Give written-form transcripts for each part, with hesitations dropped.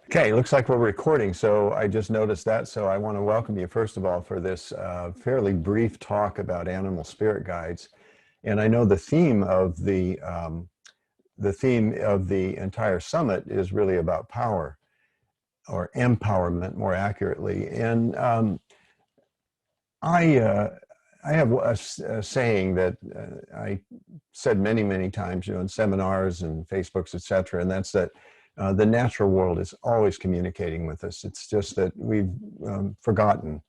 Okay, looks like we're recording, so I just noticed that. So I want to welcome you, first of all, for this fairly brief talk about animal spirit guides. And I know the theme of the entire summit is really about power or empowerment, more accurately. And I I have a saying that I said many, many times, in seminars and Facebooks, etc., and that's that the natural world is always communicating with us. It's just that we've forgotten,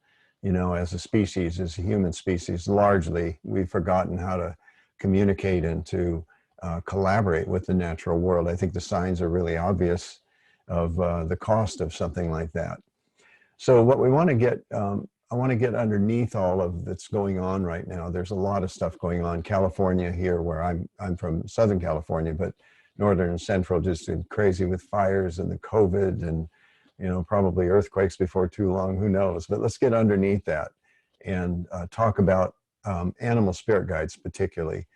as a species, as a human species, largely, we've forgotten how to communicate and to collaborate with the natural world. I think the signs are really obvious of the cost of something like that. So what we want to get, I want to get underneath all of that's going on right now. There's a lot of stuff going on. California here, where I'm from Southern California, but Northern and Central just been crazy with fires and the COVID and, probably earthquakes before too long, who knows? But let's get underneath that and talk about animal spirit guides particularly.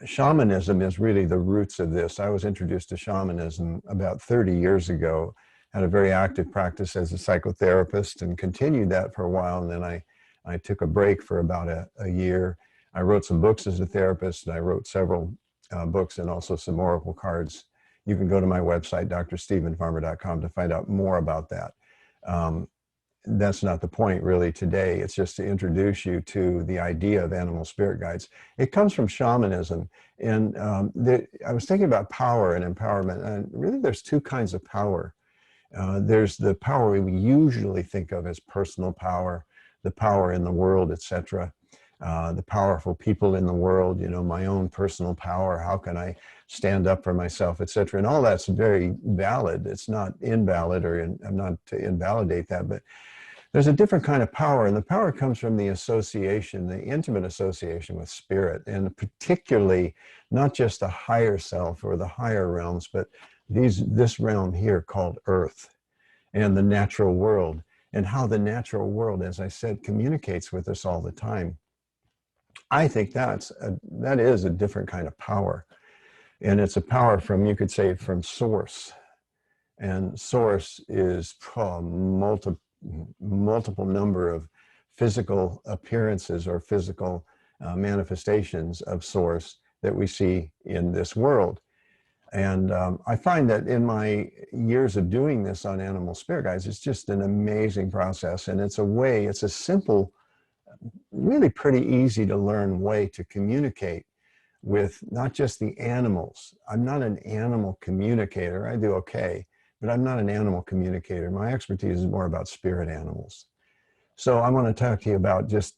Shamanism is really the roots of this. I was introduced to shamanism about 30 years ago, had a very active practice as a psychotherapist and continued that for a while. And then I took a break for about a year. I wrote some books as a therapist, and I wrote several books and also some oracle cards. You can go to my website, drstephenfarmer.com, to find out more about that. That's not the point really today. It's just to introduce you to the idea of animal spirit guides. It comes from shamanism. And I was thinking about power and empowerment. And really there's two kinds of power. There's the power we usually think of as personal power, the power in the world, etc. The powerful people in the world, my own personal power, how can I stand up for myself, etc. And all that's very valid. It's not invalid, I'm not to invalidate that, but there's a different kind of power, and the power comes from the association, the intimate association with spirit, and particularly not just the higher self or the higher realms, but this realm here called Earth and the natural world, and how the natural world, as I said, communicates with us all the time. I think that is a different kind of power. And it's a power from, you could say, from source. And source is multiple number of physical appearances or physical manifestations of source that we see in this world. And I find that in my years of doing this on animal spirit guides, it's just an amazing process. And it's a simple, really pretty easy to learn way to communicate with not just the animals. I'm not an animal communicator. I do okay, but I'm not an animal communicator. My expertise is more about spirit animals. So I want to talk to you about just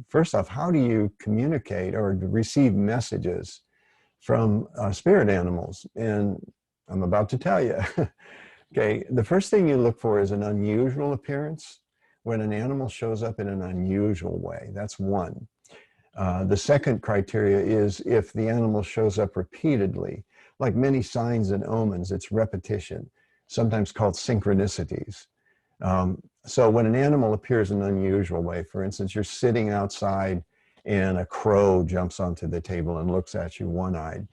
first off, how do you communicate or receive messages from spirit animals? And I'm about to tell you. Okay, the first thing you look for is an unusual appearance. When an animal shows up in an unusual way, that's one. The second criteria is if the animal shows up repeatedly. Like many signs and omens, it's repetition, sometimes called synchronicities. So when an animal appears in an unusual way, for instance, you're sitting outside and a crow jumps onto the table and looks at you one-eyed.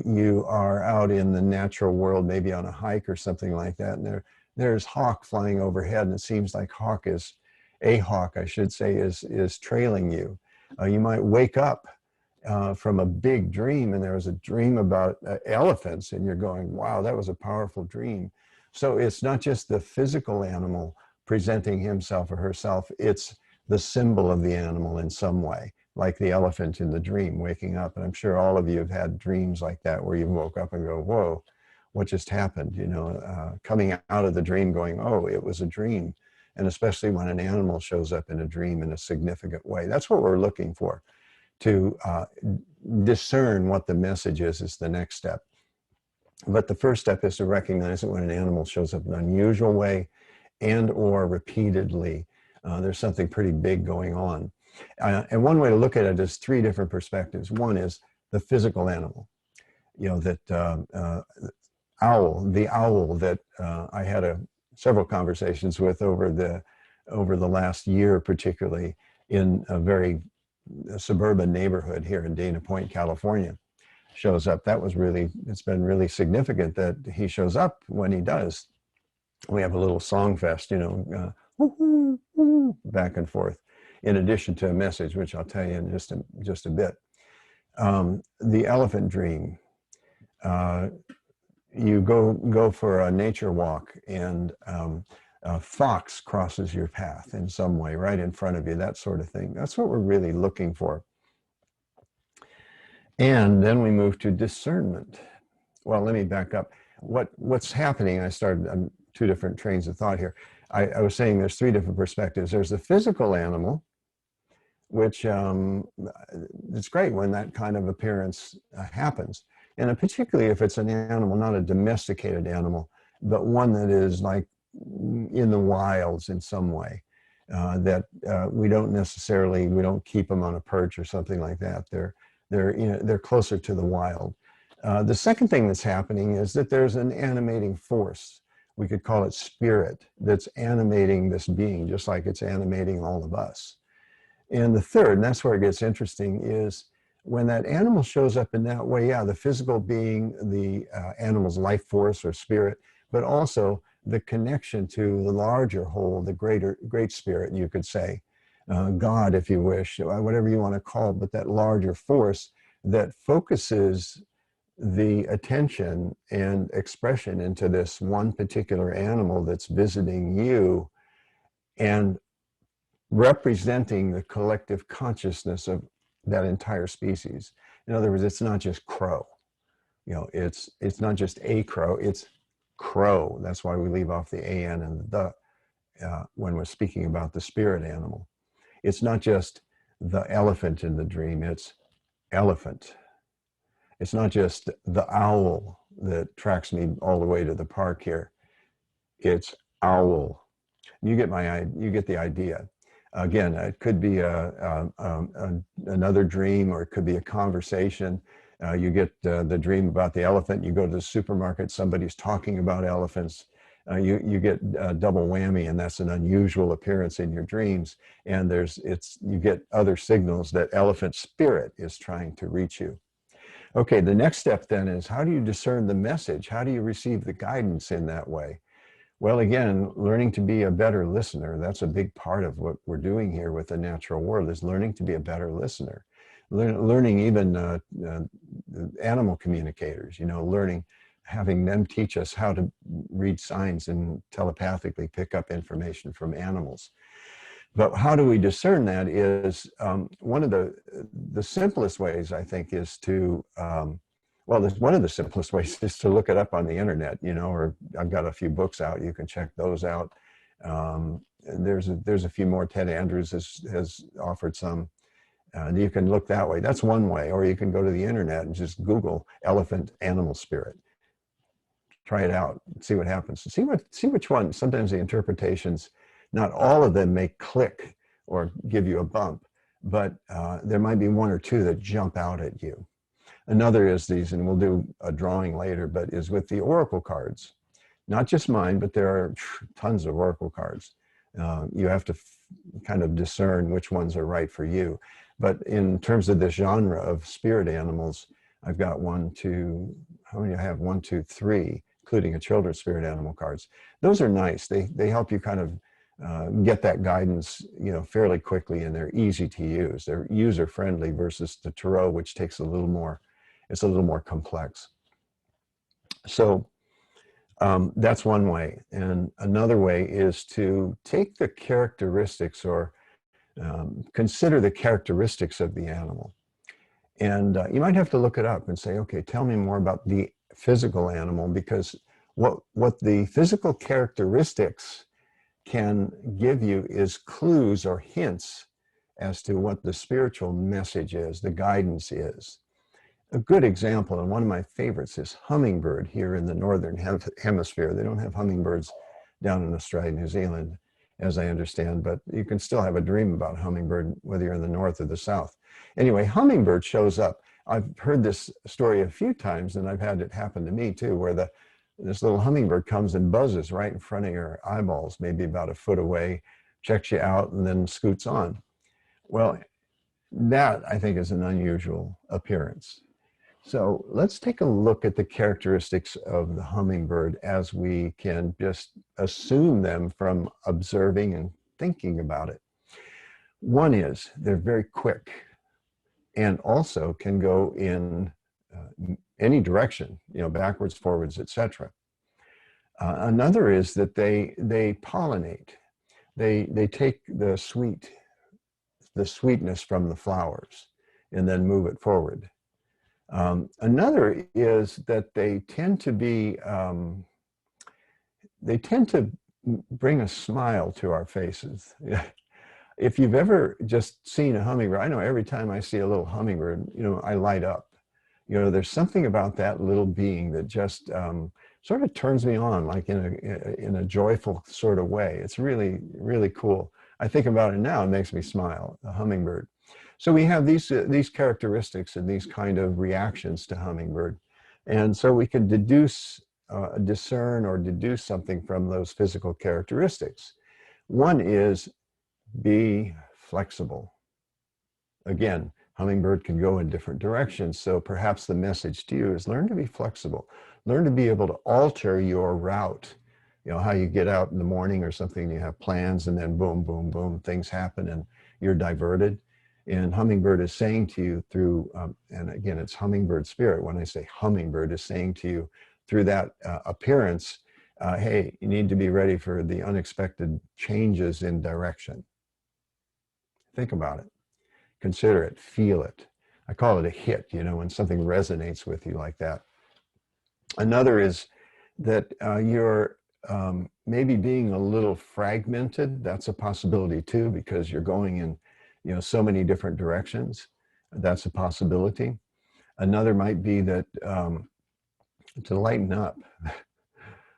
You are out in the natural world, maybe on a hike or something like that, and there's hawk flying overhead, and it seems like a hawk, I should say, is trailing you. You might wake up from a big dream, and there was a dream about elephants, and you're going, wow, that was a powerful dream. So it's not just the physical animal presenting himself or herself, it's the symbol of the animal in some way, like the elephant in the dream, waking up. And I'm sure all of you have had dreams like that where you woke up and go, whoa, what just happened? Coming out of the dream going, oh, it was a dream. And especially when an animal shows up in a dream in a significant way. That's what we're looking for. To discern what the message is the next step. But the first step is to recognize that when an animal shows up in an unusual way and or repeatedly, there's something pretty big going on. And one way to look at it is three different perspectives. One is the physical animal, that the owl that I had several conversations with over the last year, particularly in a very suburban neighborhood here in Dana Point, California. shows up. That was really, it's been really significant that he shows up when he does. We have a little song fest, you know, woo, woo, back and forth, in addition to a message, which I'll tell you in just a bit. The elephant dream. You go for a nature walk, and a fox crosses your path in some way, right in front of you, that sort of thing. That's what we're really looking for. And then we move to discernment. Well, let me back up. What's happening, I started on two different trains of thought here. I was saying there's three different perspectives. There's the physical animal, which it's great when that kind of appearance happens. And particularly if it's an animal, not a domesticated animal, but one that is like in the wilds in some way, that we don't keep them on a perch or something like that. They're closer to the wild. The second thing that's happening is that there's an animating force. We could call it spirit, that's animating this being, just like it's animating all of us. And the third, and that's where it gets interesting, is when that animal shows up in that way, yeah, the physical being, the animal's life force or spirit, but also the connection to the larger whole, the great spirit, you could say, God, if you wish, whatever you want to call it, but that larger force that focuses the attention and expression into this one particular animal that's visiting you and representing the collective consciousness of that entire species. In other words, it's not just crow. You know, it's not just a crow, it's crow. That's why we leave off the an and the when we're speaking about the spirit animal. It's not just the elephant in the dream, it's elephant. It's not just the owl that tracks me all the way to the park here. It's owl. You get the idea. Again, it could be another dream, or it could be a conversation. You get the dream about the elephant. You go to the supermarket, somebody's talking about elephants. You get a double whammy, and that's an unusual appearance in your dreams. And you get other signals that elephant spirit is trying to reach you. Okay, the next step then is, how do you discern the message? How do you receive the guidance in that way? Well, again, learning to be a better listener. That's a big part of what we're doing here with the natural world, is learning to be a better listener. Learning even animal communicators, you know, having them teach us how to read signs and telepathically pick up information from animals. But how do we discern that is one of the simplest ways, I think, is to, one of the simplest ways is to look it up on the internet, you know, or I've got a few books out, you can check those out. There's a few more. Ted Andrews has offered some. You can look that way. That's one way. Or you can go to the internet and just Google elephant animal spirit. Try it out, see what happens. See which one. Sometimes the interpretations, not all of them may click or give you a bump, but there might be one or two that jump out at you. Another is these, and we'll do a drawing later, but is with the oracle cards. Not just mine, but there are tons of oracle cards. You have to kind of discern which ones are right for you. But in terms of this genre of spirit animals, I've got how many I have? 1, 2, 3, including a children's spirit animal cards. Those are nice. They help you kind of get that guidance, you know, fairly quickly, and they're easy to use. They're user-friendly versus the tarot, which takes a little more complex. So that's one way. And another way is to take the characteristics, or consider the characteristics of the animal. And you might have to look it up and say, okay, tell me more about the physical animal, because what the physical characteristics can give you is clues or hints as to what the spiritual message is, the guidance is. A good example, and one of my favorites, is hummingbird here in the northern hemisphere. They don't have hummingbirds down in Australia, New Zealand, as I understand, but you can still have a dream about hummingbird whether you're in the north or the south. Anyway, hummingbird shows up. I've heard this story a few times, and I've had it happen to me too, where this little hummingbird comes and buzzes right in front of your eyeballs, maybe about a foot away, checks you out, and then scoots on. Well, that, I think, is an unusual appearance. So let's take a look at the characteristics of the hummingbird as we can just assume them from observing and thinking about it. One is they're very quick and also can go in any direction, backwards, forwards, etc. Another is that they pollinate. They take the sweetness from the flowers and then move it forward. Another is that they tend to bring a smile to our faces. If you've ever just seen a hummingbird, I know every time I see a little hummingbird, I light up. There's something about that little being that just sort of turns me on, like in a joyful sort of way. It's really, really cool. I think about it now, it makes me smile, a hummingbird. So we have these characteristics and these kind of reactions to hummingbird. And so we can discern or deduce something from those physical characteristics. One is be flexible. Again, hummingbird can go in different directions. So perhaps the message to you is learn to be flexible. Learn to be able to alter your route. How you get out in the morning or something, you have plans and then boom, boom, boom, things happen and you're diverted. And hummingbird is saying to you through, and again, it's hummingbird spirit. When I say hummingbird is saying to you through that appearance, hey, you need to be ready for the unexpected changes in direction. Think about it. Consider it, feel it. I call it a hit, when something resonates with you like that. Another is that you're maybe being a little fragmented. That's a possibility too, because you're going in, so many different directions. That's a possibility. Another might be that to lighten up.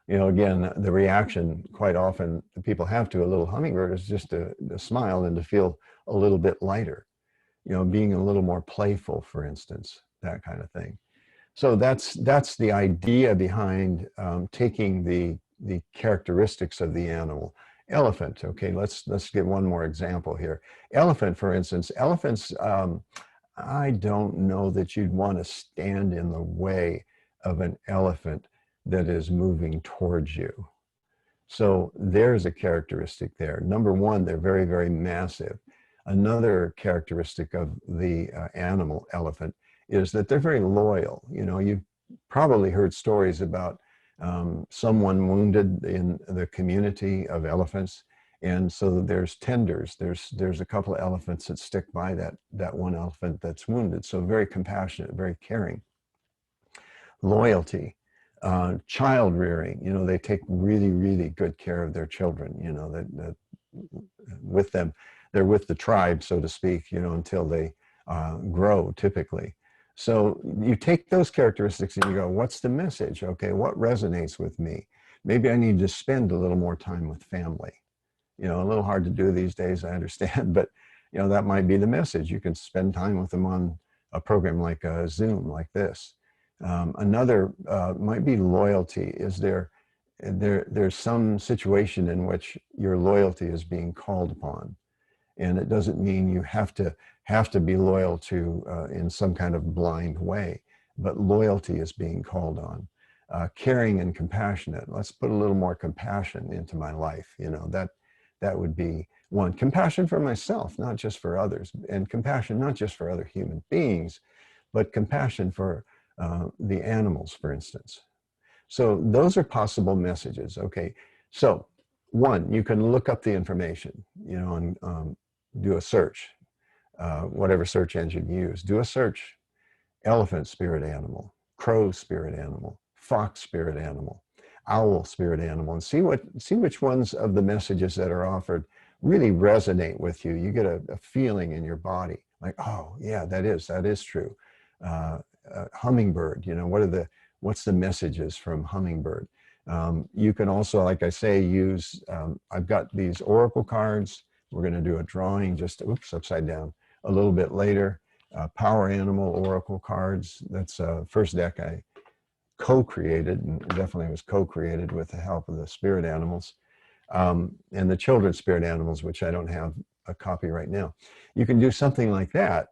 Again, the reaction quite often people have to a little hummingbird is just to smile and to feel a little bit lighter. Being a little more playful, for instance, that kind of thing. So that's the idea behind taking the characteristics of the animal. Elephant, okay, let's get one more example here. Elephant, for instance, elephants, I don't know that you'd want to stand in the way of an elephant that is moving towards you. So there's a characteristic there. Number one, they're very, very massive. Another characteristic of the animal elephant is that they're very loyal. You've probably heard stories about someone wounded in the community of elephants. And so there's tenders. There's a couple of elephants that stick by that one elephant that's wounded. So very compassionate, very caring. Loyalty, child rearing. They take really, really good care of their children. That with them, they're with the tribe, so to speak. Until they grow, typically. So you take those characteristics and you go, what's the message? Okay, what resonates with me? Maybe I need to spend a little more time with family. A little hard to do these days, I understand, but that might be the message. You can spend time with them on a program like Zoom, like this. Another might be loyalty. Is there's some situation in which your loyalty is being called upon, and it doesn't mean you have to be loyal to in some kind of blind way, but loyalty is being called on. Caring and compassionate. Let's put a little more compassion into my life. That would be one. Compassion for myself, not just for others, and compassion not just for other human beings, but compassion for the animals, for instance. So those are possible messages. Okay, so one, you can look up the information, and do a search, whatever search engine you use. Do a search: elephant spirit animal, crow spirit animal, fox spirit animal, owl spirit animal, and see which ones of the messages that are offered really resonate with you. You get a feeling in your body, like, oh yeah, that is true. Hummingbird, what's the messages from hummingbird? You can also, like I say, use, I've got these oracle cards. We're going to do a drawing just, upside down, a little bit later. Power animal oracle cards. That's first deck I co-created, and definitely was co-created with the help of the spirit animals, and the children's spirit animals, which I don't have a copy right now. You can do something like that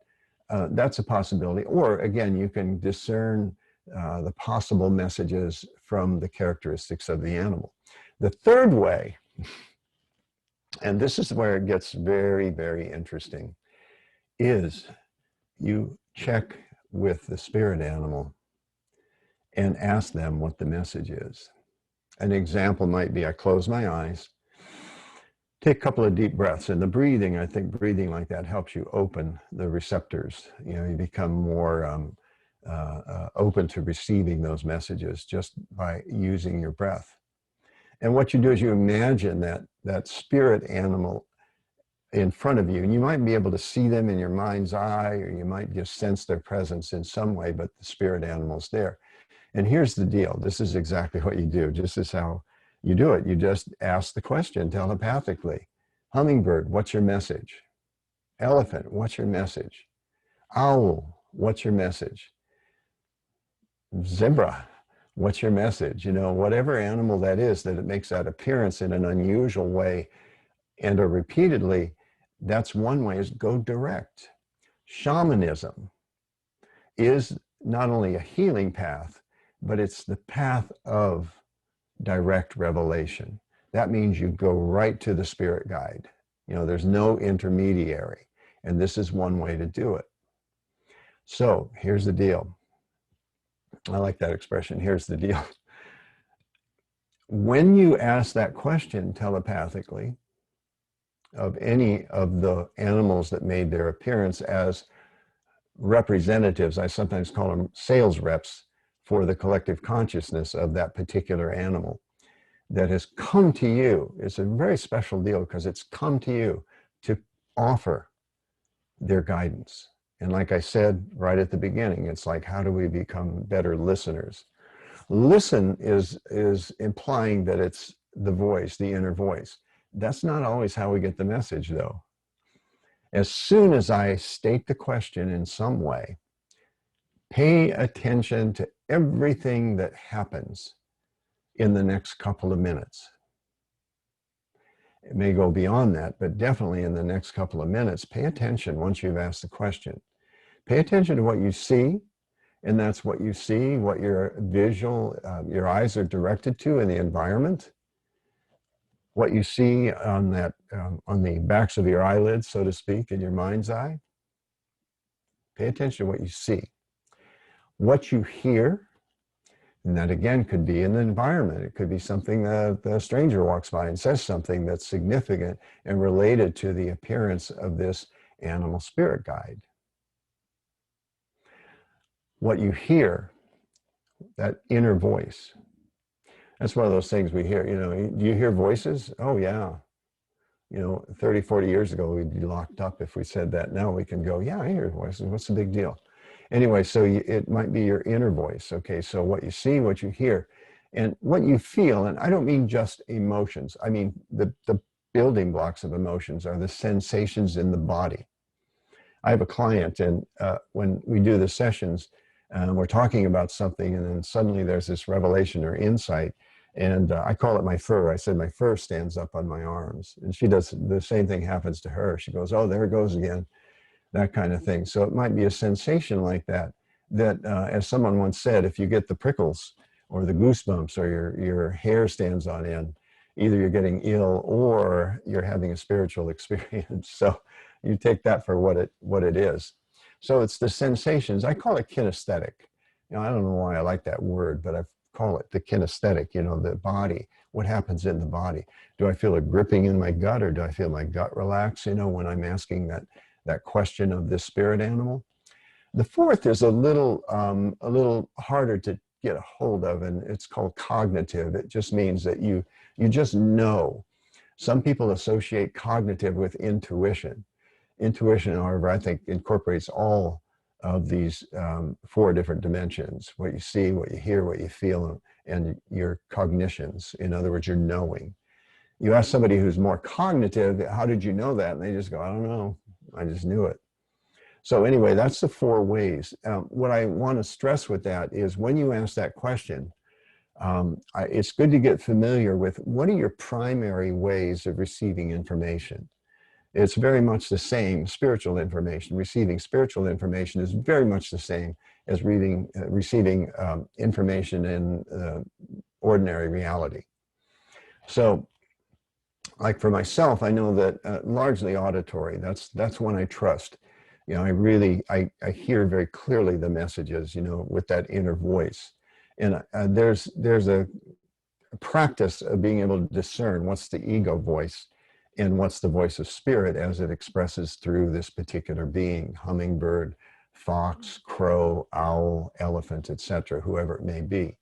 That's a possibility. Or again, you can discern the possible messages from the characteristics of the animal. The third way, and this is where it gets very, very interesting, is you check with the spirit animal and ask them what the message is. An example might be I close my eyes, take a couple of deep breaths, and the breathing, I think breathing like that helps you open the receptors. You know, you become more open to receiving those messages just by using your breath. And what you do is you imagine that spirit animal in front of you, and you might be able to see them in your mind's eye, or you might just sense their presence in some way, but the spirit animal's there. And here's the deal. This is exactly what you do. This is how you do it. You just ask the question telepathically. Hummingbird, what's your message? Elephant, what's your message? Owl, what's your message? Zebra, what's your message? You know, whatever animal that is, that it makes that appearance in an unusual way and or repeatedly, that's one way, is go direct. Shamanism is not only a healing path, but it's the path of direct revelation. That means you go right to the spirit guide. You know, there's no intermediary. And this is one way to do it. So here's the deal. I like that expression. Here's the deal. When you ask that question telepathically of any of the animals that made their appearance as representatives, I sometimes call them sales reps for the collective consciousness of that particular animal that has come to you. It's a very special deal because it's come to you to offer their guidance. And like I said right at the beginning, it's like, how do we become better listeners? Listen is implying that it's the voice, the inner voice. That's not always how we get the message, though. As soon as I state the question in some way, pay attention to everything that happens in the next couple of minutes. It may go beyond that, but definitely in the next couple of minutes, pay attention once you've asked the question. Pay attention to what you see, and that's what you see, what your visual, your eyes are directed to in the environment. What you see on that, on the backs of your eyelids, so to speak, in your mind's eye. Pay attention to what you see. What you hear, and that again could be in the environment. It could be something that a stranger walks by and says something that's significant and related to the appearance of this animal spirit guide. What you hear, that inner voice. That's one of those things we hear, you know, do you hear voices? Oh yeah. You know, 30, 40 years ago, we'd be locked up if we said that. Now we can go, yeah, I hear voices. What's the big deal? Anyway, so it might be your inner voice. Okay, so what you see, what you hear, and what you feel, and I don't mean just emotions. I mean, the building blocks of emotions are the sensations in the body. I have a client, and when we do the sessions, we're talking about something, and then suddenly there's this revelation or insight, and I call it my fur. I said my fur stands up on my arms, and she does the same thing happens to her. She goes, oh, there it goes again, that kind of thing. So it might be a sensation like that, that as someone once said, if you get the prickles or the goosebumps or your hair stands on end, either you're getting ill or you're having a spiritual experience. So you take that for what it is. So it's the sensations. I call it kinesthetic. You know, I don't know why I like that word, but I call it the kinesthetic, you know, the body, what happens in the body. Do I feel a gripping in my gut, or do I feel my gut relax, you know, when I'm asking that question of this spirit animal? The fourth is a little harder to get a hold of, and it's called cognitive. It just means that you just know. Some people associate cognitive with intuition. Intuition, however, I think incorporates all of these four different dimensions: what you see, what you hear, what you feel, and your cognitions. In other words, your knowing. You ask somebody who's more cognitive, how did you know that? And they just go, I don't know, I just knew it. So anyway, that's the four ways. What I want to stress with that is when you ask that question, it's good to get familiar with what are your primary ways of receiving information. It's very much the same. Spiritual information, receiving spiritual information is very much the same as receiving information in ordinary reality. So, like for myself, I know that largely auditory. That's one I trust. You know, I hear very clearly the messages. You know, with that inner voice, and there's a practice of being able to discern what's the ego voice and what's the voice of spirit as it expresses through this particular being: hummingbird, fox, crow, owl, elephant, etc., whoever it may be.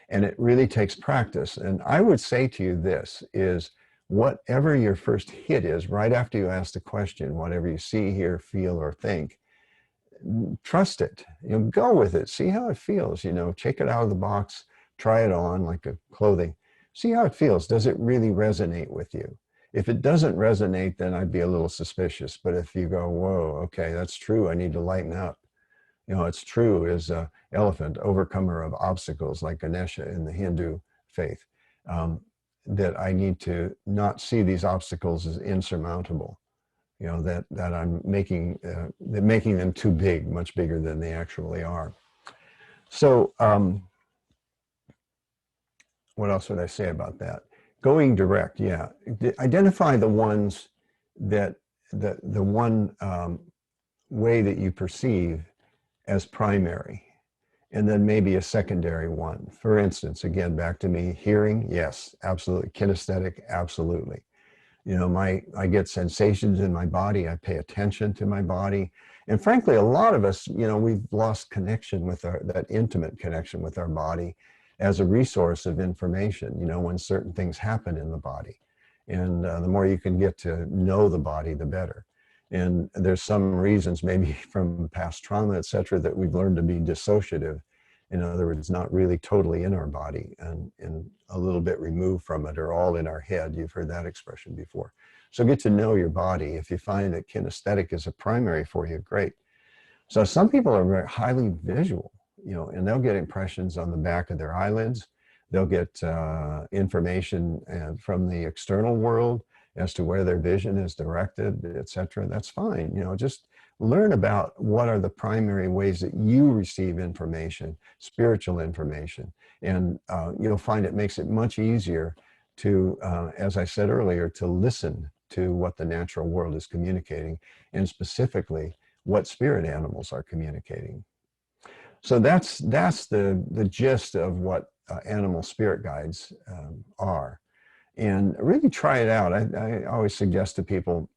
And it really takes practice. And I would say to you this is, whatever your first hit is, right after you ask the question, whatever you see, hear, feel, or think, trust it. You know, go with it. See how it feels. You know, take it out of the box, try it on like a clothing. See how it feels. Does it really resonate with you? If it doesn't resonate, then I'd be a little suspicious. But if you go, whoa, okay, that's true, I need to lighten up. You know, it's true is elephant, overcomer of obstacles, like Ganesha in the Hindu faith, that I need to not see these obstacles as insurmountable. You know, that I'm making them too big, much bigger than they actually are. So what else would I say about that? Going direct, yeah. Identify the ones that the one way that you perceive as primary, and then maybe a secondary one. For instance, again, back to me, hearing, yes, absolutely. Kinesthetic, absolutely. You know, I get sensations in my body. I pay attention to my body. And frankly, a lot of us, you know, we've lost connection with that intimate connection with our body as a resource of information, you know, when certain things happen in the body. And the more you can get to know the body, the better. And there's some reasons, maybe from past trauma, et cetera, that we've learned to be dissociative. In other words, not really totally in our body and a little bit removed from it, or all in our head. You've heard that expression before. So get to know your body. If you find that kinesthetic is a primary for you, great. So some people are very highly visual, you know, and they'll get impressions on the back of their eyelids. They'll get information from the external world as to where their vision is directed, et cetera. That's fine. You know, just learn about what are the primary ways that you receive information, spiritual information. And you'll find it makes it much easier to, as I said earlier, to listen to what the natural world is communicating, and specifically what spirit animals are communicating. So that's the gist of what animal spirit guides are. And really try it out. I always suggest to people,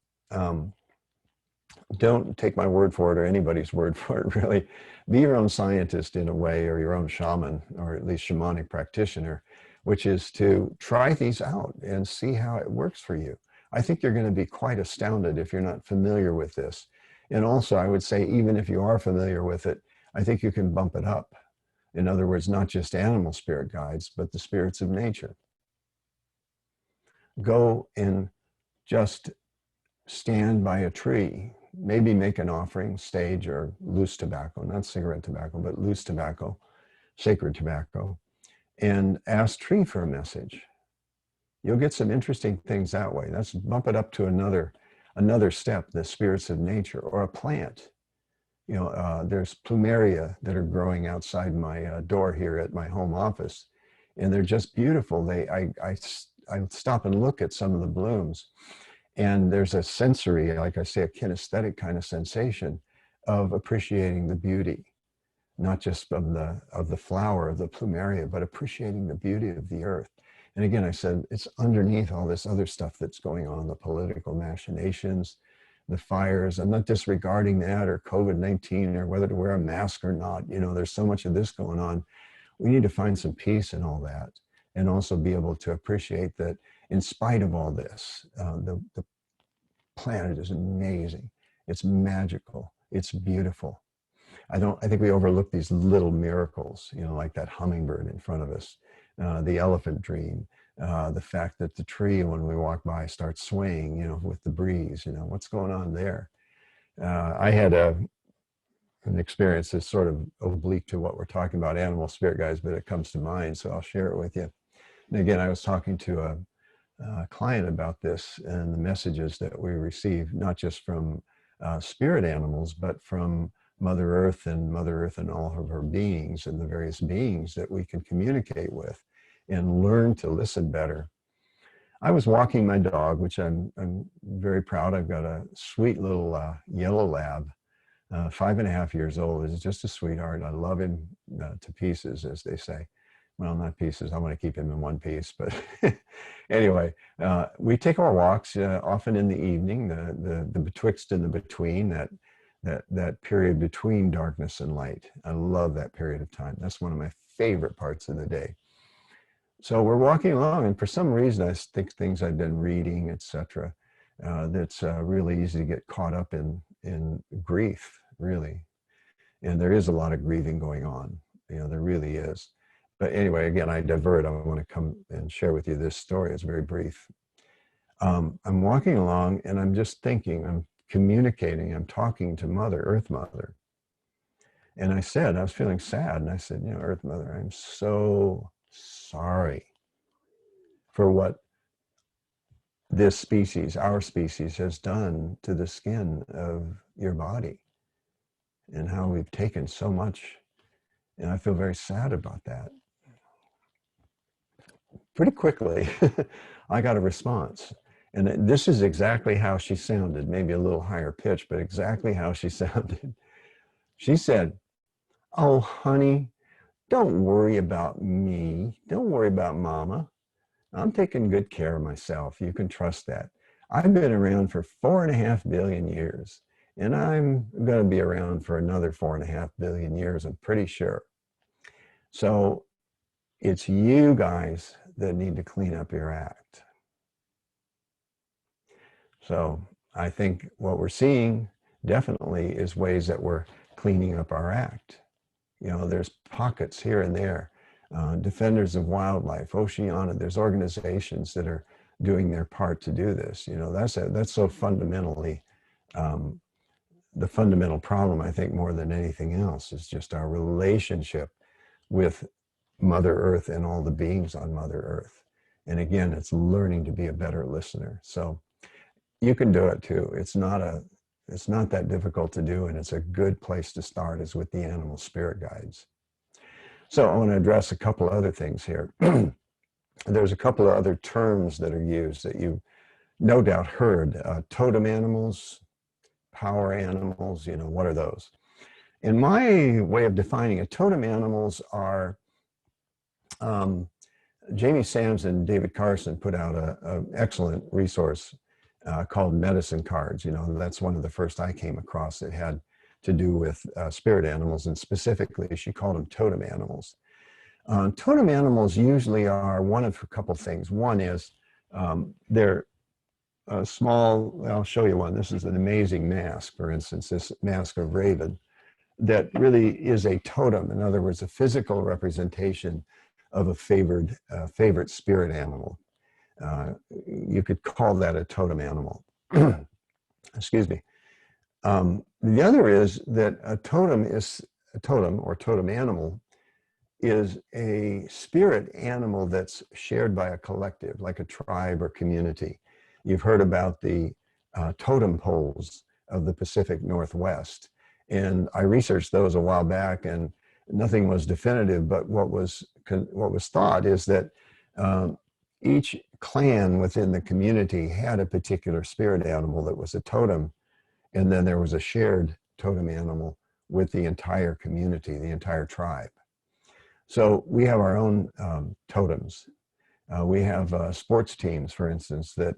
don't take my word for it or anybody's word for it, really. Be your own scientist in a way, or your own shaman, or at least shamanic practitioner, which is to try these out and see how it works for you. I think you're going to be quite astounded if you're not familiar with this. And also, I would say, even if you are familiar with it, I think you can bump it up. In other words, not just animal spirit guides, but the spirits of nature. Go and just stand by a tree, maybe make an offering, sage or loose tobacco, not cigarette tobacco, but loose tobacco, sacred tobacco, and ask tree for a message. You'll get some interesting things that way. That's bump it up to another step, the spirits of nature. Or a plant. You know, there's plumeria that are growing outside my door here at my home office, and they're just beautiful. I stop and look at some of the blooms, and there's a sensory, like I say, a kinesthetic kind of sensation of appreciating the beauty, not just of the flower of the plumeria, but appreciating the beauty of the earth. And again, I said, it's underneath all this other stuff that's going on, the political machinations, the fires. I'm not disregarding that, or COVID-19, or whether to wear a mask or not. You know, there's so much of this going on. We need to find some peace in all that, and also be able to appreciate that in spite of all this, the planet is amazing. It's magical. It's beautiful. I think we overlook these little miracles, you know, like that hummingbird in front of us, the elephant dream, the fact that the tree, when we walk by, starts swaying, you know, with the breeze. You know, what's going on there? I had an experience that's sort of oblique to what we're talking about, animal spirit guides, but it comes to mind, so I'll share it with you. And again, I was talking to client about this and the messages that we receive, not just from spirit animals, but from Mother Earth and all of her beings and the various beings that we can communicate with and learn to listen better. I was walking my dog, which I'm very proud. I've got a sweet little yellow lab, 5.5 years old. He's just a sweetheart. I love him to pieces, as they say. Well, not pieces. I want to keep him in one piece. But anyway, we take our walks often in the evening, the betwixt and the between, that period between darkness and light. I love that period of time. That's one of my favorite parts of the day. So we're walking along, and for some reason, I think things I've been reading, etc., that's really easy to get caught up in grief, really. And there is a lot of grieving going on. There really is. But anyway, again, I divert. I want to come and share with you this story. It's very brief. I'm walking along, and I'm just thinking, I'm communicating, I'm talking to Mother, Earth Mother. And I was feeling sad, and I said, Earth Mother, I'm so sorry for what this species, our species, has done to the skin of your body and how we've taken so much. And I feel very sad about that. Pretty quickly, I got a response. And this is exactly how she sounded, maybe a little higher pitch, but exactly how she sounded. She said, "Oh, honey, don't worry about me. Don't worry about Mama. I'm taking good care of myself. You can trust that. I've been around for 4.5 billion years, and I'm going to be around for another 4.5 billion years, I'm pretty sure. So it's you guys that need to clean up your act." So I think what we're seeing definitely is ways that we're cleaning up our act. There's pockets here and there. Defenders of wildlife, Oceana, there's organizations that are doing their part to do this. That's so fundamentally, the fundamental problem, I think, more than anything else, is just our relationship with Mother Earth and all the beings on Mother Earth. And again, it's learning to be a better listener. So you can do it too. It's not that difficult to do, and it's a good place to start is with the animal spirit guides. So I want to address a couple other things here. There's a couple of other terms that are used that you no doubt heard. Totem animals, power animals, what are those? In my way of defining it, totem animals are, Jamie Sams and David Carson put out an excellent resource called Medicine Cards. That's one of the first I came across that had to do with spirit animals, and specifically she called them totem animals. Totem animals usually are one of a couple things. One is they're small, I'll show you one. This is an amazing mask, for instance, this mask of Raven, that really is a totem. In other words, a physical representation of a favorite spirit animal. You could call that a totem animal. Excuse me. The other is that a totem or totem animal is a spirit animal that's shared by a collective, like a tribe or community. You've heard about the totem poles of the Pacific Northwest. And I researched those a while back, and nothing was definitive, but what was thought is that each clan within the community had a particular spirit animal that was a totem, and then there was a shared totem animal with the entire community, the entire tribe. So we have our own totems. We have sports teams, for instance, that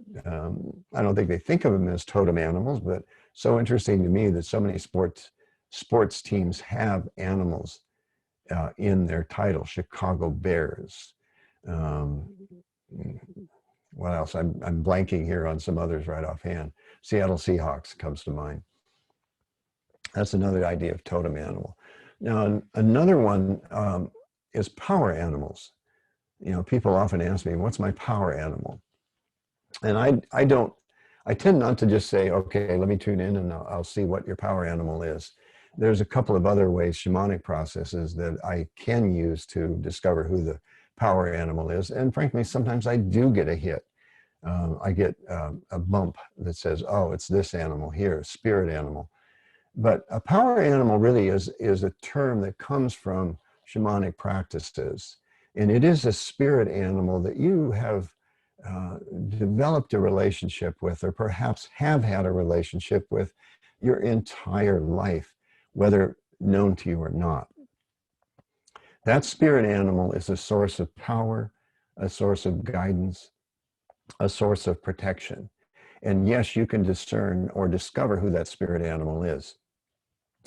I don't think they think of them as totem animals, but so interesting to me that so many sports teams have animals in their title. Chicago Bears. What else? I'm blanking here on some others right offhand. Seattle Seahawks comes to mind. That's another idea of totem animal. Now, another one is power animals. People often ask me, what's my power animal? And I tend not to just say, okay, let me tune in and I'll see what your power animal is. There's a couple of other ways, shamanic processes, that I can use to discover who the power animal is. And frankly, sometimes I do get a hit. I get a bump that says, oh, it's this animal here, spirit animal. But a power animal really is a term that comes from shamanic practices. And it is a spirit animal that you have developed a relationship with, or perhaps have had a relationship with your entire life, whether known to you or not. That spirit animal is a source of power, a source of guidance, a source of protection. And yes, you can discern or discover who that spirit animal is.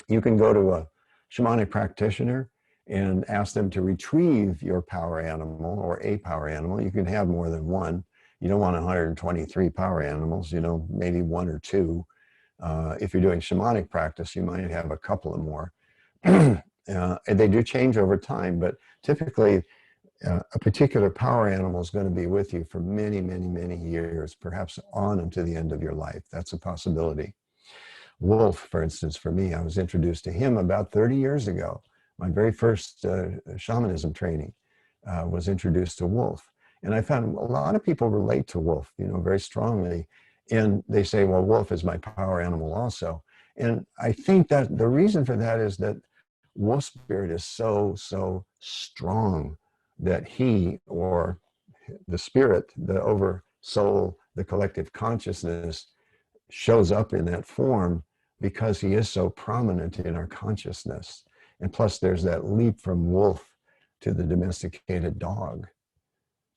You can go to a shamanic practitioner and ask them to retrieve your power animal or a power animal. You can have more than one. You don't want 123 power animals, you know, maybe one or two. If you're doing shamanic practice, you might have a couple of more. And they do change over time, but typically a particular power animal is going to be with you for many, many, many years, perhaps on into the end of your life. That's a possibility. Wolf, for instance, for me, I was introduced to him about 30 years ago. My very first shamanism training was introduced to Wolf. And I found a lot of people relate to Wolf, you know, very strongly. And they say, well, Wolf is my power animal also. And I think that the reason for that is that Wolf spirit is so, so strong that he, or the spirit, the over soul, the collective consciousness, shows up in that form because he is so prominent in our consciousness. And plus there's that leap from wolf to the domesticated dog.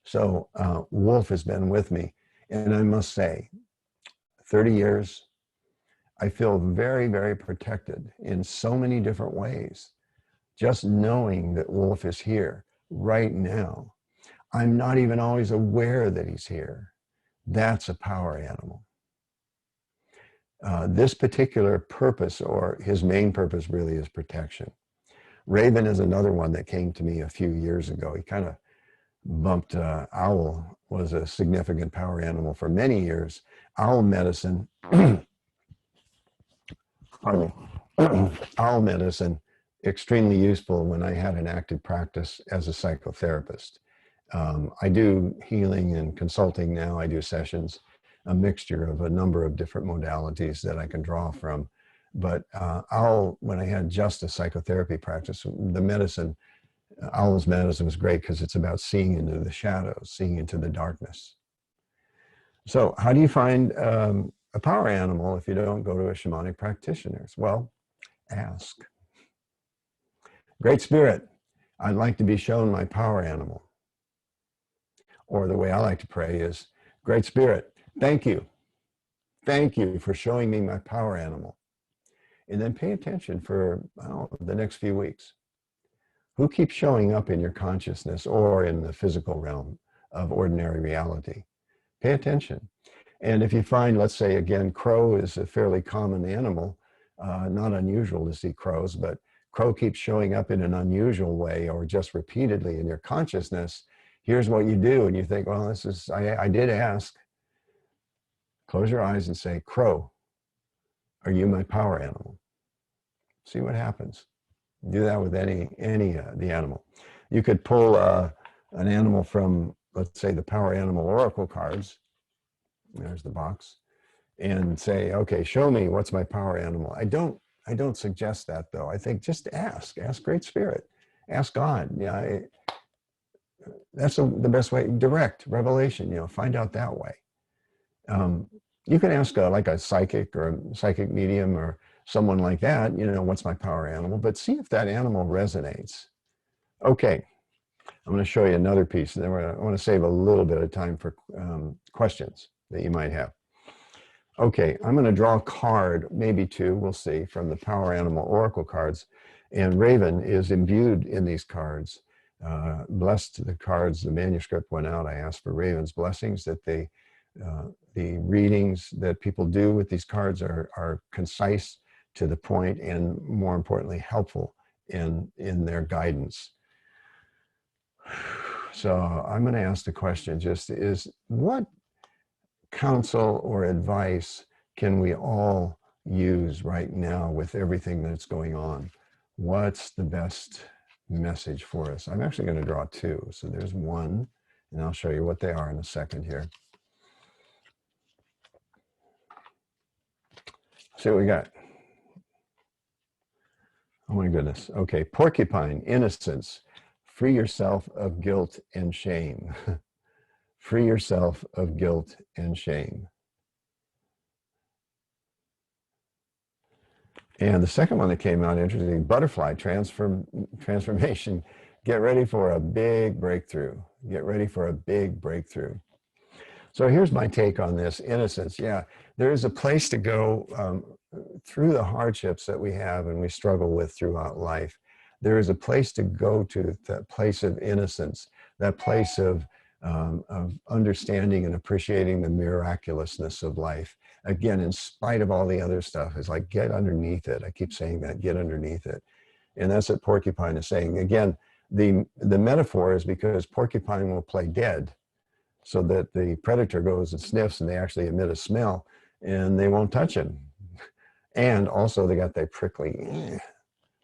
So Wolf has been with me. And I must say, 30 years, I feel very, very protected in so many different ways. Just knowing that Wolf is here right now. I'm not even always aware that he's here. That's a power animal. This particular purpose, or his main purpose, really is protection. Raven is another one that came to me a few years ago. He kind of bumped Owl, was a significant power animal for many years. Owl medicine, pardon me, owl medicine, extremely useful when I had an active practice as a psychotherapist. I do healing and consulting now. I do sessions, a mixture of a number of different modalities that I can draw from. But when I had just a psychotherapy practice, the medicine, Owl's medicine was great because it's about seeing into the shadows, seeing into the darkness. So how do you find a power animal if you don't go to a shamanic practitioner? Well, ask. Great Spirit, I'd like to be shown my power animal. Or the way I like to pray is, Great Spirit, thank you. Thank you for showing me my power animal. And then pay attention for the next few weeks. Who keeps showing up in your consciousness or in the physical realm of ordinary reality? Pay attention. And if you find, let's say again, crow is a fairly common animal, not unusual to see crows, but crow keeps showing up in an unusual way or just repeatedly in your consciousness, here's what you do. And you think, well, this is, I did ask. Close your eyes and say, Crow, are you my power animal? See what happens. Do that with any the animal. You could pull an animal from, let's say, the power animal oracle cards. There's the box. And say, okay, show me what's my power animal. I don't suggest that though. I think just ask Great Spirit, ask God. Yeah, that's the best way. Direct revelation. You know, find out that way. You can ask like a psychic or a psychic medium or someone like that. You know, what's my power animal? But see if that animal resonates. Okay, I'm going to show you another piece. And then I want to save a little bit of time for questions that you might have. Okay, I'm going to draw a card, maybe two, we'll see, from the Power Animal Oracle cards. And Raven is imbued in these cards. Blessed the cards, the manuscript went out. I asked for Raven's blessings that the readings that people do with these cards are concise, to the point, and more importantly, helpful in their guidance. So I'm going to ask the question just is, what counsel or advice can we all use right now with everything that's going on? What's the best message for us? I'm actually going to draw two. So there's one, and I'll show you what they are in a second here. See what we got. Oh my goodness. Okay, porcupine, innocence. Free yourself of guilt and shame. Free yourself of guilt and shame. And the second one that came out, interesting, butterfly, transformation. Get ready for a big breakthrough. Get ready for a big breakthrough. So here's my take on this, innocence. Yeah, there is a place to go through the hardships that we have and we struggle with throughout life. There is a place to go to, that place of innocence, that place of understanding and appreciating the miraculousness of life. Again, in spite of all the other stuff, it's like, get underneath it. I keep saying that, get underneath it. And that's what porcupine is saying. Again, the metaphor is because porcupine will play dead, so that the predator goes and sniffs and they actually emit a smell and they won't touch him. And also they got that prickly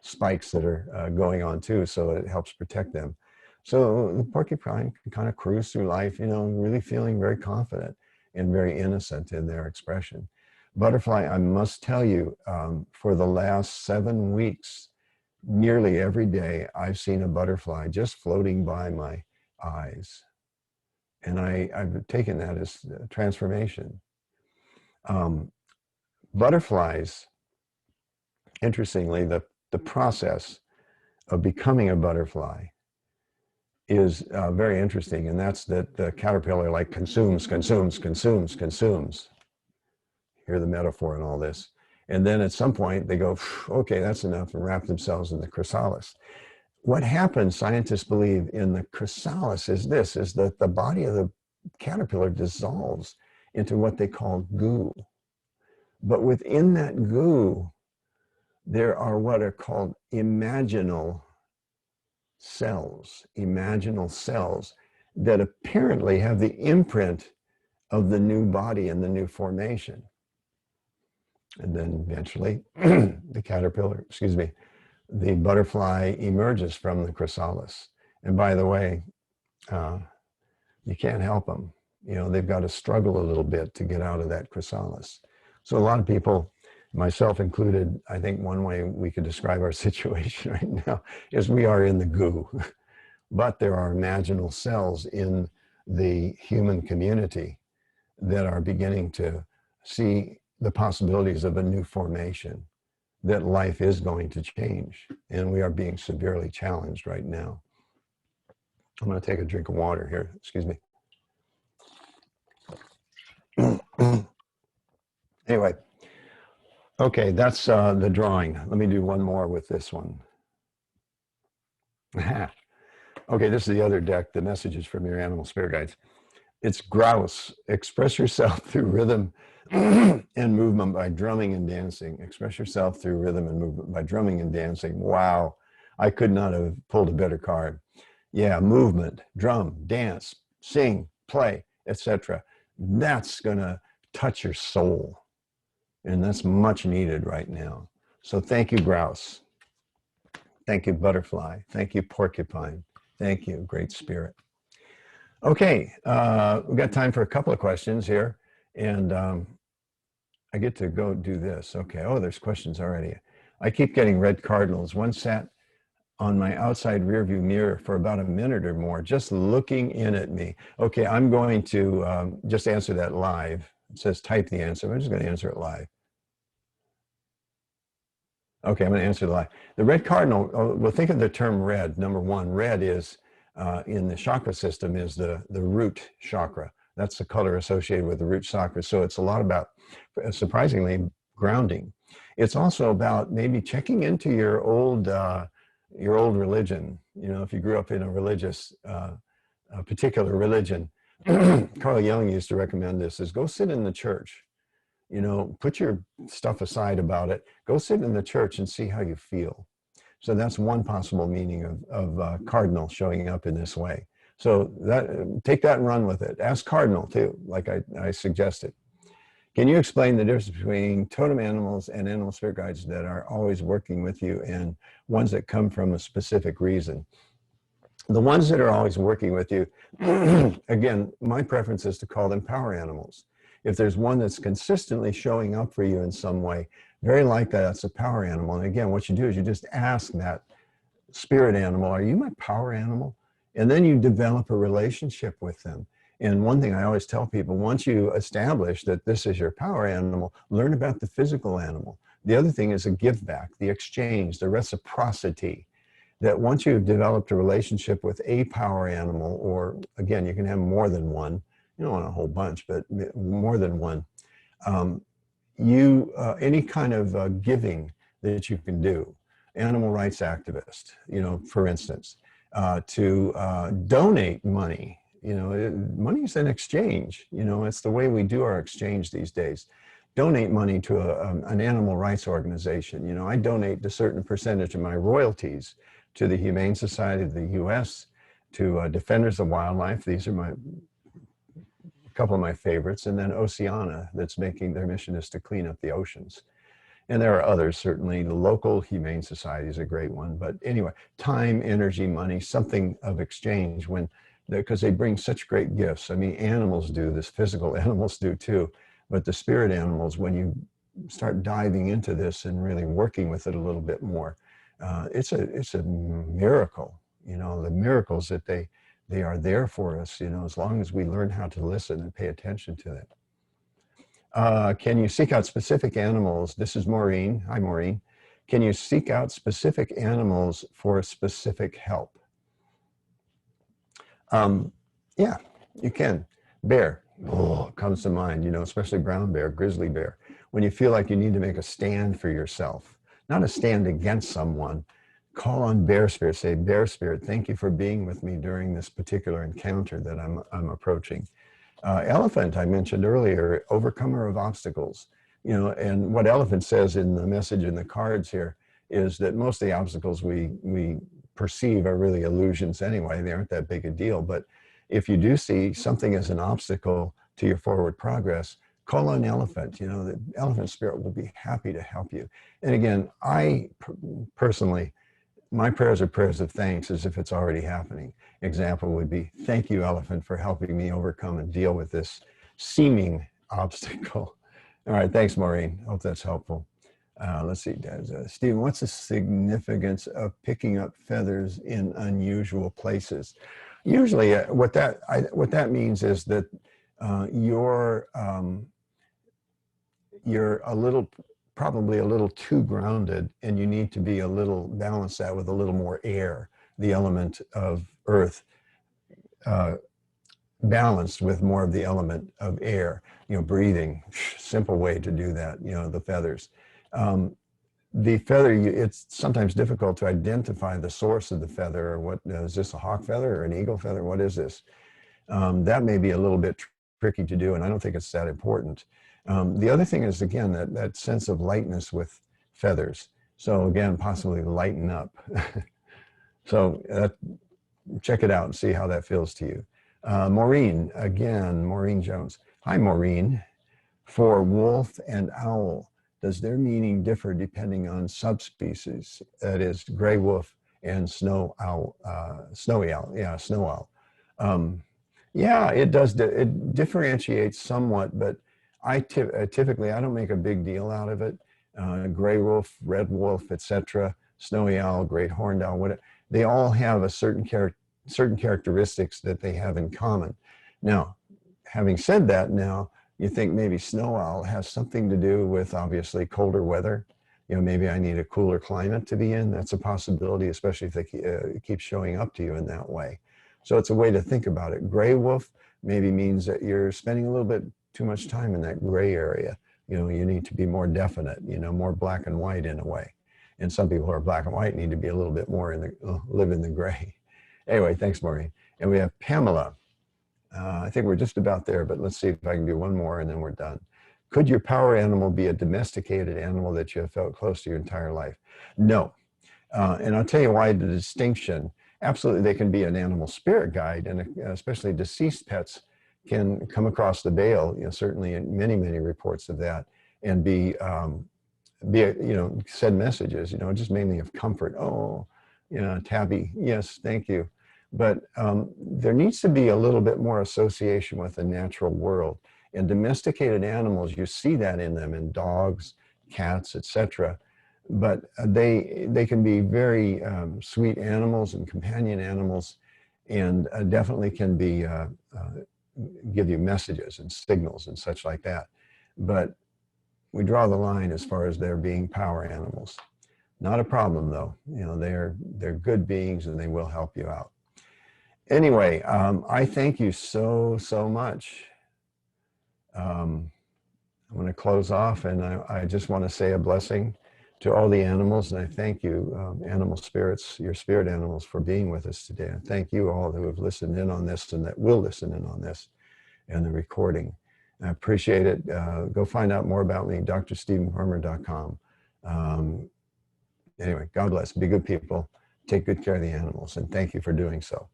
spikes that are going on too, so it helps protect them. So the porcupine can kind of cruise through life, you know, really feeling very confident and very innocent in their expression. Butterfly, I must tell you, for the last 7 weeks, nearly every day, I've seen a butterfly just floating by my eyes. And I've taken that as transformation. Butterflies, interestingly, the process of becoming a butterfly is very interesting. And that's that the caterpillar like consumes. Hear the metaphor in all this. And then at some point they go, okay, that's enough, and wrap themselves in the chrysalis. What happens, scientists believe, in the chrysalis is this, is that the body of the caterpillar dissolves into what they call goo. But within that goo, there are what are called imaginal cells that apparently have the imprint of the new body and the new formation. And then eventually the caterpillar, the butterfly emerges from the chrysalis. And by the way, you can't help them. You know, they've got to struggle a little bit to get out of that chrysalis. So a lot of people, myself included, I think one way we could describe our situation right now is we are in the goo. But there are imaginal cells in the human community that are beginning to see the possibilities of a new formation, that life is going to change, and we are being severely challenged right now. I'm going to take a drink of water here. Excuse me. Anyway, okay, that's the drawing. Let me do one more with this one. Okay, this is the other deck, the messages from your animal spirit guides. It's grouse. Express yourself through rhythm and movement by drumming and dancing. Express yourself through rhythm and movement by drumming and dancing. Wow, I could not have pulled a better card. Yeah, movement, drum, dance, sing, play, etc. That's gonna touch your soul, and that's much needed right now. So thank you, grouse. Thank you, butterfly. Thank you, porcupine. Thank you, great spirit. Okay, we've got time for a couple of questions here, and I get to go do this. Okay, oh, there's questions already. I keep getting red cardinals. One sat on my outside rearview mirror for about a minute or more, just looking in at me. Okay, I'm going to just answer that live. It says type the answer. I'm just going to answer it live. Okay, I'm going to answer it live. The red cardinal, well, think of the term red. Number one, red is, in the chakra system, is the root chakra. That's the color associated with the root chakra. So it's a lot about, surprisingly, grounding. It's also about maybe checking into your old religion. You know, if you grew up in a religious, a particular religion, Carl Jung used to recommend this, is go sit in the church. You know, put your stuff aside about it. Go sit in the church and see how you feel. So that's one possible meaning of cardinal showing up in this way. So take that and run with it. Ask cardinal too, like I suggested. Can you explain the difference between totem animals and animal spirit guides that are always working with you and ones that come from a specific reason? The ones that are always working with you, again, my preference is to call them power animals. if there's one that's consistently showing up for you in some way, very likely that's a power animal. And again, what you do is you just ask that spirit animal, are you my power animal? And then you develop a relationship with them. And one thing I always tell people, once you establish that this is your power animal, learn about the physical animal. The other thing is a give back, the exchange, the reciprocity. That once you've developed a relationship with a power animal, or again, you can have more than one, you don't want a whole bunch, but more than one, any kind of giving that you can do, animal rights activist, for instance, to donate money. Money is an exchange. It's the way we do our exchange these days. Donate money to an animal rights organization. I donate a certain percentage of my royalties to the Humane Society of the U.S., to Defenders of Wildlife. These are a couple of my favorites. And then Oceana, that's making their mission is to clean up the oceans. And there are others, certainly. The local Humane Society is a great one. But anyway, time, energy, money, something of exchange because they bring such great gifts. I mean, animals do this, physical animals do too. But the spirit animals, when you start diving into this and really working with it a little bit more, it's a miracle. The miracles that they are there for us, as long as we learn how to listen and pay attention to it. Can you seek out specific animals? This is Maureen. Hi, Maureen. Can you seek out specific animals for specific help? Yeah, you can. Bear, comes to mind, especially brown bear, grizzly bear. When you feel like you need to make a stand for yourself, not a stand against someone, call on bear spirit, say, bear spirit, thank you for being with me during this particular encounter that I'm approaching. Elephant, I mentioned earlier, overcomer of obstacles. And what elephant says in the message in the cards here is that most of the obstacles we perceive are really illusions anyway. They aren't that big a deal. But if you do see something as an obstacle to your forward progress, call on elephant. The elephant spirit will be happy to help you. And again, I personally, my prayers are prayers of thanks as if it's already happening. Example would be, thank you, elephant, for helping me overcome and deal with this seeming obstacle. All right, thanks, Maureen. Hope that's helpful. Let's see, Stephen, what's the significance of picking up feathers in unusual places? Usually what that means is that you're probably a little too grounded, and you need to be a little balance that with a little more air, the element of earth, balanced with more of the element of air, breathing, simple way to do that, the feathers. The feather, it's sometimes difficult to identify the source of the feather, or what is this, a hawk feather or an eagle feather? What is this? That may be a little bit tricky to do, and I don't think it's that important. The other thing is, again, that sense of lightness with feathers. So again, possibly lighten up. So check it out and see how that feels to you. Maureen, again, Maureen Jones. Hi, Maureen. For wolf and owl, does their meaning differ depending on subspecies? That is, gray wolf and snowy owl. Yeah, snow owl. Yeah, it does. It differentiates somewhat, but typically I don't make a big deal out of it. Gray wolf, red wolf, etc. Snowy owl, great horned owl. Whatever. They all have a certain characteristics that they have in common. Now, having said that, now you think maybe snow owl has something to do with obviously colder weather. Maybe I need a cooler climate to be in. That's a possibility, especially if they keep showing up to you in that way. So it's a way to think about it. Gray wolf maybe means that you're spending a little bit too much time in that gray area. You need to be more definite, more black and white in a way. And some people who are black and white need to be a little bit more live in the gray. Anyway, thanks, Maureen. And we have Pamela. I think we're just about there, but let's see if I can do one more and then we're done. Could your power animal be a domesticated animal that you have felt close to your entire life? No. And I'll tell you why the distinction. Absolutely, they can be an animal spirit guide, and especially deceased pets can come across the veil, certainly in many, many reports of that, and said messages, just mainly of comfort. Oh, Tabby, yes, thank you. But there needs to be a little bit more association with the natural world. In domesticated animals, you see that in them, in dogs, cats, etc. But they can be very sweet animals and companion animals, and definitely can be give you messages and signals and such like that. But we draw the line as far as their being power animals. Not a problem though. You know, they're good beings and they will help you out. Anyway, I thank you so much. I'm going to close off, and I just want to say a blessing to all the animals, and I thank you, animal spirits, your spirit animals, for being with us today. And thank you all who have listened in on this and that will listen in on this and the recording. I appreciate it. Go find out more about me, drstephenfarmer.com. Anyway, God bless. Be good people. Take good care of the animals, and thank you for doing so.